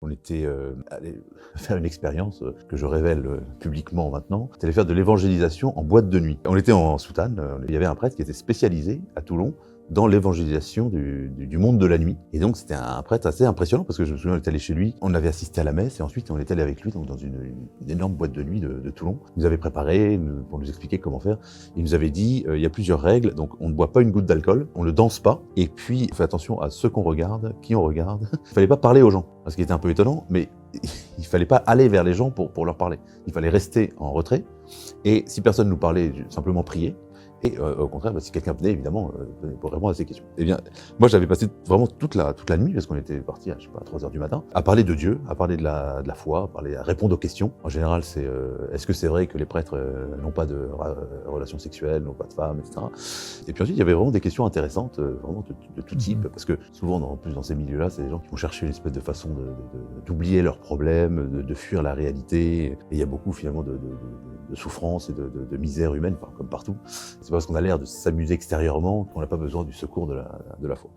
On était allé faire une expérience que je révèle publiquement maintenant. C'était aller faire de l'évangélisation en boîte de nuit. On était en soutane, il y avait un prêtre qui était spécialisé à Toulon dans l'évangélisation du monde de la nuit. Et donc c'était un prêtre assez impressionnant parce que je me souviens, on était allé chez lui, on avait assisté à la messe et ensuite on était allé avec lui donc, dans une énorme boîte de nuit de Toulon. Il nous avait préparé pour nous expliquer comment faire. Il nous avait dit, il y a plusieurs règles, donc on ne boit pas une goutte d'alcool, on ne danse pas, et puis on fait attention à ceux qu'on regarde, qui on regarde. Il fallait pas parler aux gens, ce qui était un peu étonnant, mais il fallait pas aller vers les gens pour leur parler. Il fallait rester en retrait, et si personne nous parlait, simplement prier. Et au contraire, si quelqu'un venait, évidemment, pour répondre à ces questions. Eh bien, moi, j'avais passé vraiment toute la nuit, parce qu'on était parti à, je sais pas, à 3h du matin, à parler de Dieu, à parler de la foi, à répondre aux questions. En général, c'est est-ce que c'est vrai que les prêtres n'ont pas de relations sexuelles, n'ont pas de femmes, etc. Et puis ensuite, il y avait vraiment des questions intéressantes, vraiment de tout type, parce que souvent, en plus, dans ces milieux-là, c'est des gens qui vont chercher une espèce de façon d'oublier leurs problèmes, de fuir la réalité. Et il y a beaucoup, finalement, de souffrance et de misère humaine, comme partout. C'est parce qu'on a l'air de s'amuser extérieurement qu'on n'a pas besoin du secours de la foi.